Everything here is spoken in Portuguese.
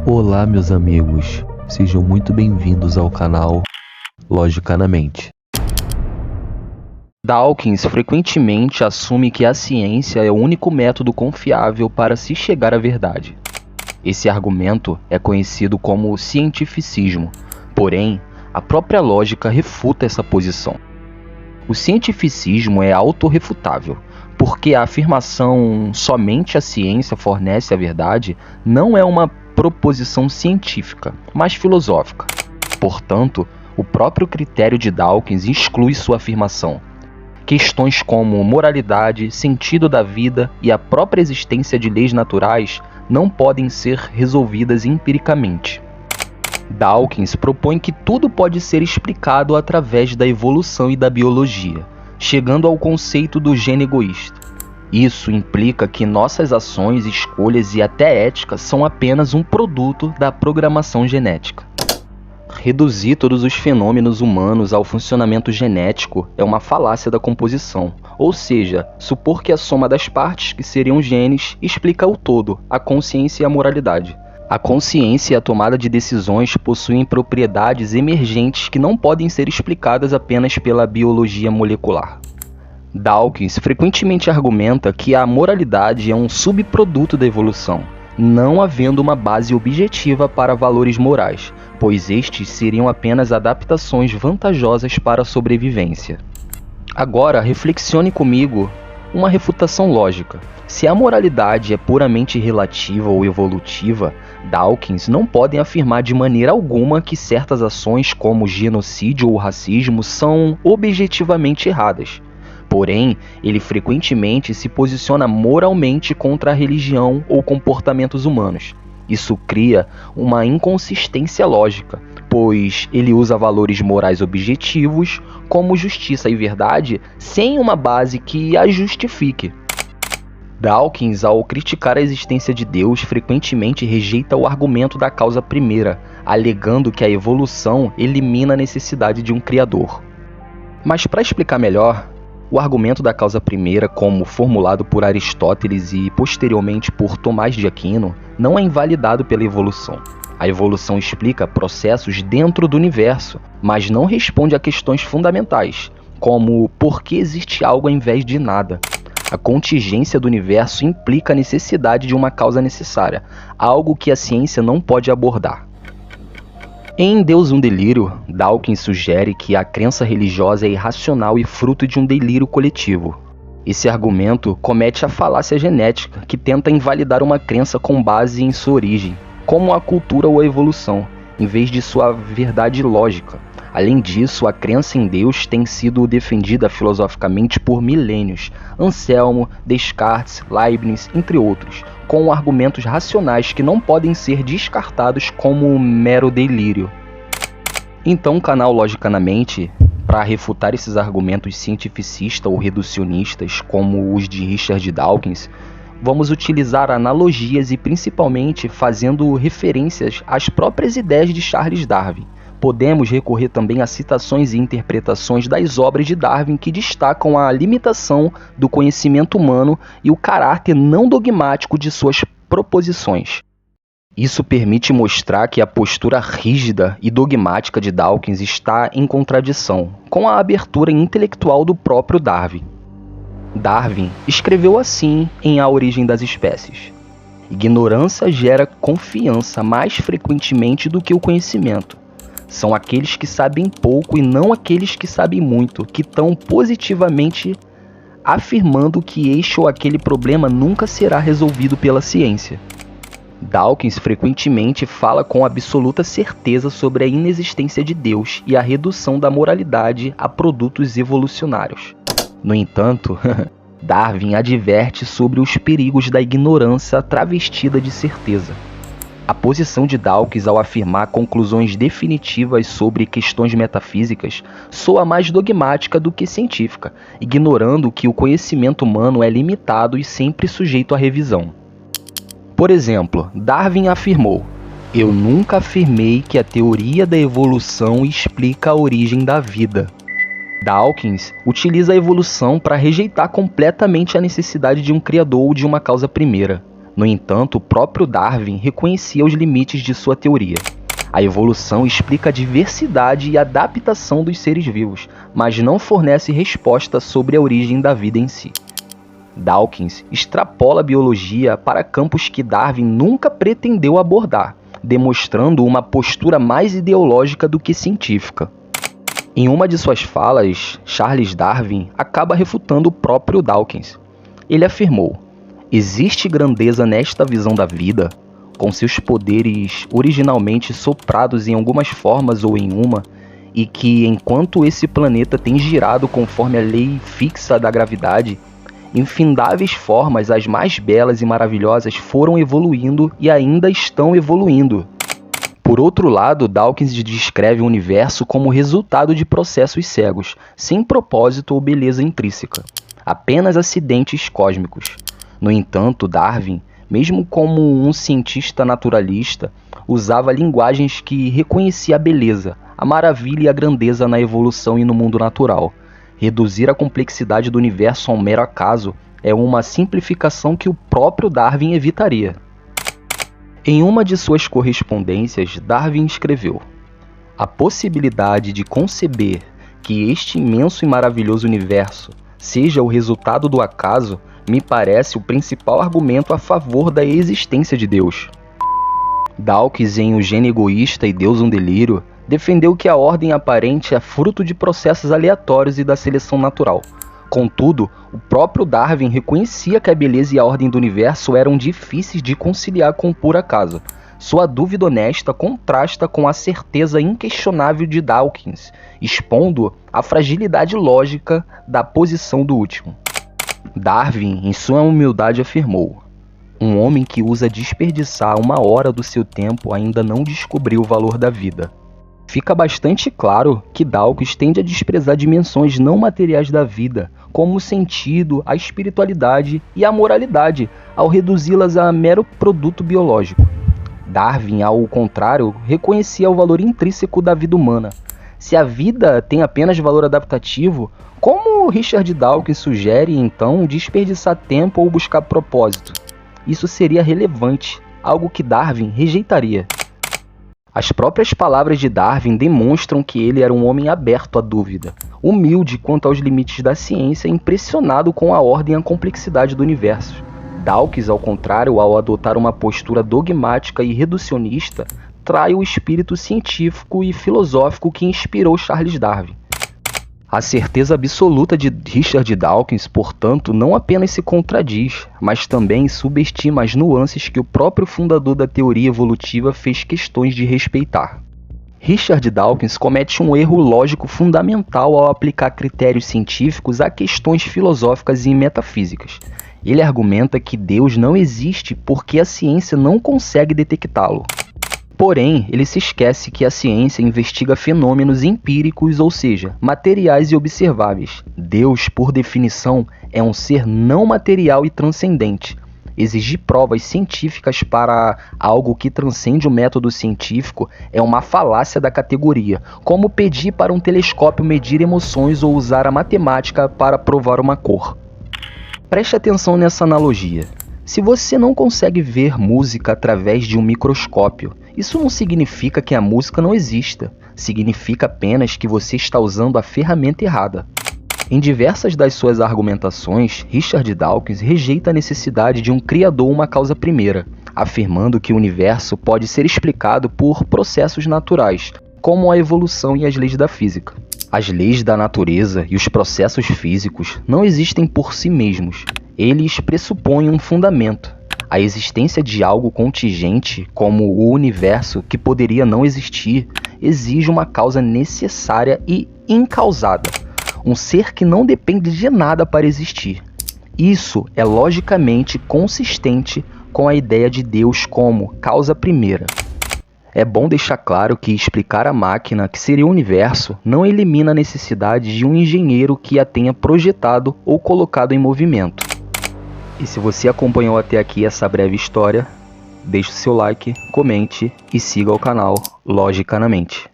Olá, meus amigos, sejam muito bem-vindos ao canal Lógica na Mente. Dawkins frequentemente assume que a ciência é o único método confiável para se chegar à verdade. Esse argumento é conhecido como cientificismo, porém, a própria lógica refuta essa posição. O cientificismo é autorrefutável, porque a afirmação somente a ciência fornece a verdade não é uma proposição científica, mas filosófica. Portanto, o próprio critério de Dawkins exclui sua afirmação. Questões como moralidade, sentido da vida e a própria existência de leis naturais não podem ser resolvidas empiricamente. Dawkins propõe que tudo pode ser explicado através da evolução e da biologia, chegando ao conceito do gene egoísta. Isso implica que nossas ações, escolhas e até ética são apenas um produto da programação genética. Reduzir todos os fenômenos humanos ao funcionamento genético é uma falácia da composição, ou seja, supor que a soma das partes, que seriam genes, explica o todo, a consciência e a moralidade. A consciência e a tomada de decisões possuem propriedades emergentes que não podem ser explicadas apenas pela biologia molecular. Dawkins frequentemente argumenta que a moralidade é um subproduto da evolução, não havendo uma base objetiva para valores morais, pois estes seriam apenas adaptações vantajosas para a sobrevivência. Agora, reflexione comigo uma refutação lógica. Se a moralidade é puramente relativa ou evolutiva, Dawkins não podem afirmar de maneira alguma que certas ações como genocídio ou racismo são objetivamente erradas. Porém, ele frequentemente se posiciona moralmente contra a religião ou comportamentos humanos. Isso cria uma inconsistência lógica, pois ele usa valores morais objetivos, como justiça e verdade, sem uma base que as justifique. Dawkins, ao criticar a existência de Deus, frequentemente rejeita o argumento da causa primeira, alegando que a evolução elimina a necessidade de um criador. Mas para explicar melhor, o argumento da causa primeira, como formulado por Aristóteles e posteriormente por Tomás de Aquino, não é invalidado pela evolução. A evolução explica processos dentro do universo, mas não responde a questões fundamentais, como por que existe algo ao invés de nada. A contingência do universo implica a necessidade de uma causa necessária, algo que a ciência não pode abordar. Em Deus um Delírio, Dawkins sugere que a crença religiosa é irracional e fruto de um delírio coletivo. Esse argumento comete a falácia genética, que tenta invalidar uma crença com base em sua origem, como a cultura ou a evolução, em vez de sua verdade lógica. Além disso, a crença em Deus tem sido defendida filosoficamente por milênios, Anselmo, Descartes, Leibniz, entre outros, com argumentos racionais que não podem ser descartados como um mero delírio. Então o canal Lógica na Mente, para refutar esses argumentos cientificistas ou reducionistas, como os de Richard Dawkins, vamos utilizar analogias e principalmente fazendo referências às próprias ideias de Charles Darwin. Podemos recorrer também a citações e interpretações das obras de Darwin que destacam a limitação do conhecimento humano e o caráter não dogmático de suas proposições. Isso permite mostrar que a postura rígida e dogmática de Dawkins está em contradição com a abertura intelectual do próprio Darwin. Darwin escreveu assim em A Origem das Espécies: ignorância gera confiança mais frequentemente do que o conhecimento. São aqueles que sabem pouco e não aqueles que sabem muito, que estão positivamente afirmando que este ou aquele problema nunca será resolvido pela ciência. Dawkins frequentemente fala com absoluta certeza sobre a inexistência de Deus e a redução da moralidade a produtos evolucionários. No entanto, Darwin adverte sobre os perigos da ignorância travestida de certeza. A posição de Dawkins ao afirmar conclusões definitivas sobre questões metafísicas soa mais dogmática do que científica, ignorando que o conhecimento humano é limitado e sempre sujeito à revisão. Por exemplo, Darwin afirmou: "Eu nunca afirmei que a teoria da evolução explica a origem da vida." Dawkins utiliza a evolução para rejeitar completamente a necessidade de um criador ou de uma causa primeira. No entanto, o próprio Darwin reconhecia os limites de sua teoria. A evolução explica a diversidade e adaptação dos seres vivos, mas não fornece resposta sobre a origem da vida em si. Dawkins extrapola a biologia para campos que Darwin nunca pretendeu abordar, demonstrando uma postura mais ideológica do que científica. Em uma de suas falas, Charles Darwin acaba refutando o próprio Dawkins. Ele afirmou: existe grandeza nesta visão da vida, com seus poderes originalmente soprados em algumas formas ou em uma, e que, enquanto esse planeta tem girado conforme a lei fixa da gravidade, infindáveis formas, as mais belas e maravilhosas, foram evoluindo e ainda estão evoluindo. Por outro lado, Dawkins descreve o universo como resultado de processos cegos, sem propósito ou beleza intrínseca, apenas acidentes cósmicos. No entanto, Darwin, mesmo como um cientista naturalista, usava linguagens que reconhecia a beleza, a maravilha e a grandeza na evolução e no mundo natural. Reduzir a complexidade do universo a um mero acaso é uma simplificação que o próprio Darwin evitaria. Em uma de suas correspondências, Darwin escreveu: a possibilidade de conceber que este imenso e maravilhoso universo seja o resultado do acaso me parece o principal argumento a favor da existência de Deus. Dawkins, em O Gênio Egoísta e Deus um Delírio, defendeu que a ordem aparente é fruto de processos aleatórios e da seleção natural. Contudo, o próprio Darwin reconhecia que a beleza e a ordem do universo eram difíceis de conciliar com o puro acaso. Sua dúvida honesta contrasta com a certeza inquestionável de Dawkins, expondo a fragilidade lógica da posição do último. Darwin, em sua humildade, afirmou: um homem que usa desperdiçar 1 hora do seu tempo ainda não descobriu o valor da vida. Fica bastante claro que Dawkins tende a desprezar dimensões não materiais da vida, como o sentido, a espiritualidade e a moralidade, ao reduzi-las a mero produto biológico. Darwin, ao contrário, reconhecia o valor intrínseco da vida humana. Se a vida tem apenas valor adaptativo, como Richard Dawkins sugere, então, desperdiçar tempo ou buscar propósito? Isso seria relevante, algo que Darwin rejeitaria. As próprias palavras de Darwin demonstram que ele era um homem aberto à dúvida, humilde quanto aos limites da ciência e impressionado com a ordem e a complexidade do universo. Dawkins, ao contrário, ao adotar uma postura dogmática e reducionista, trai o espírito científico e filosófico que inspirou Charles Darwin. A certeza absoluta de Richard Dawkins, portanto, não apenas se contradiz, mas também subestima as nuances que o próprio fundador da teoria evolutiva fez questões de respeitar. Richard Dawkins comete um erro lógico fundamental ao aplicar critérios científicos a questões filosóficas e metafísicas. Ele argumenta que Deus não existe porque a ciência não consegue detectá-lo. Porém, ele se esquece que a ciência investiga fenômenos empíricos, ou seja, materiais e observáveis. Deus, por definição, é um ser não material e transcendente. Exigir provas científicas para algo que transcende o método científico é uma falácia da categoria, como pedir para um telescópio medir emoções ou usar a matemática para provar uma cor. Preste atenção nessa analogia. Se você não consegue ver música através de um microscópio, isso não significa que a música não exista. Significa apenas que você está usando a ferramenta errada. Em diversas das suas argumentações, Richard Dawkins rejeita a necessidade de um criador ou uma causa primeira, afirmando que o universo pode ser explicado por processos naturais, como a evolução e as leis da física. As leis da natureza e os processos físicos não existem por si mesmos. Eles pressupõem um fundamento, a existência de algo contingente, como o universo, que poderia não existir, exige uma causa necessária e incausada, um ser que não depende de nada para existir. Isso é logicamente consistente com a ideia de Deus como causa primeira. É bom deixar claro que explicar a máquina, que seria o universo, não elimina a necessidade de um engenheiro que a tenha projetado ou colocado em movimento. E se você acompanhou até aqui essa breve história, deixe o seu like, comente e siga o canal Logicamente.